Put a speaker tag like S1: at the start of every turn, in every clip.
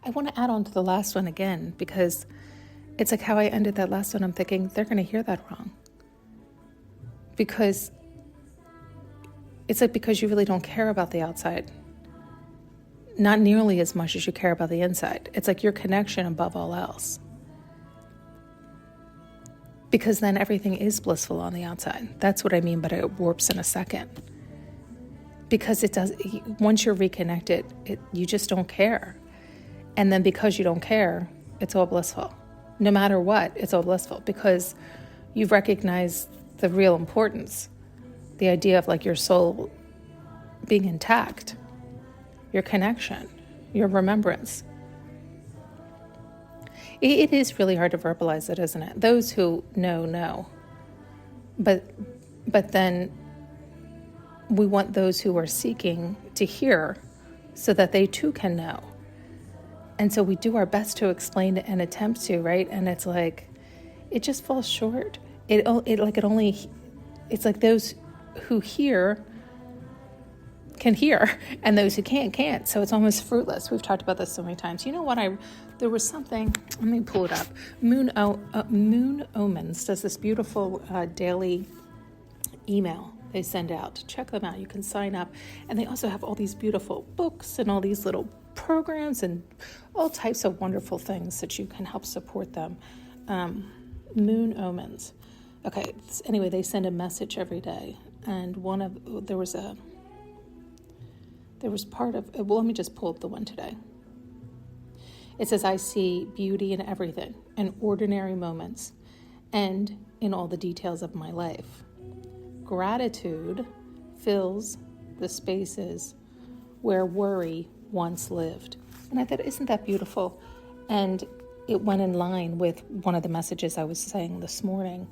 S1: I want to add on to the last one again, because it's like how I ended that last one. I'm thinking they're going to hear that wrong. Because it's like, because you really don't care about the outside. Not nearly as much as you care about the inside. It's like your connection above all else. Because then everything is blissful on the outside. That's what I mean, but it warps in a second. Because it does, once you're reconnected, you just don't care. And then because you don't care, it's all blissful. No matter what, it's all blissful, because you've recognized the real importance, the idea of like your soul being intact, your connection, your remembrance. It is really hard to verbalize it, isn't it? Those who know. But then we want those who are seeking to hear so that they too can know. And so we do our best to explain it and attempt to, right? And it's like, it just falls short. It's like those who hear can hear, and those who can't. So it's almost fruitless. We've talked about this so many times. You know what? There was something, let me pull it up. Moon Omens does this beautiful daily email they send out. Check them out. You can sign up. And they also have all these beautiful books and all these little programs and all types of wonderful things that you can help support them. Moon Omens. Okay, anyway, they send a message every day. And let me just pull up the one today. It says, I see beauty in everything, in ordinary moments, and in all the details of my life. Gratitude fills the spaces where worry once lived. And I thought, isn't that beautiful? And it went in line with one of the messages I was saying this morning.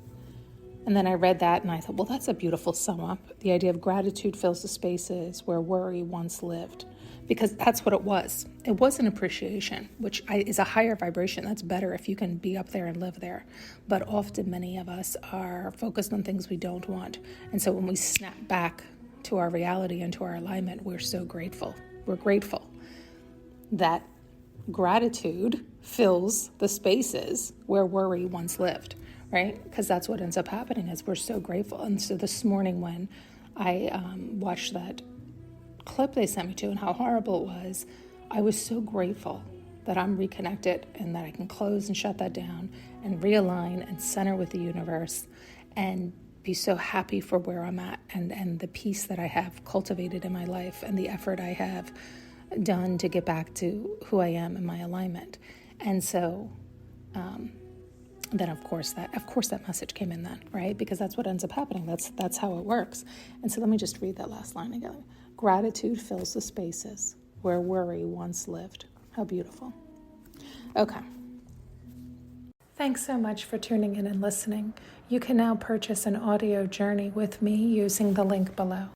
S1: And then I read that and I thought, well, that's a beautiful sum up. The idea of gratitude fills the spaces where worry once lived. Because that's what it was. It was an appreciation, which is a higher vibration. That's better if you can be up there and live there. But often many of us are focused on things we don't want. And so when we snap back to our reality and to our alignment, we're so grateful. We're grateful that gratitude fills the spaces where worry once lived, right? Because that's what ends up happening, is we're so grateful. And so this morning when I watched that clip they sent me to and how horrible it was, I was so grateful that I'm reconnected and that I can close and shut that down and realign and center with the universe and be so happy for where I'm at and the peace that I have cultivated in my life and the effort I have done to get back to who I am in my alignment. And so then of course that message came in then, right? Because that's what ends up happening. That's how it works. And so let me just read that last line again. Gratitude fills the spaces where worry once lived. How beautiful. Okay. Thanks so much for tuning in and listening. You can now purchase an audio journey with me using the link below.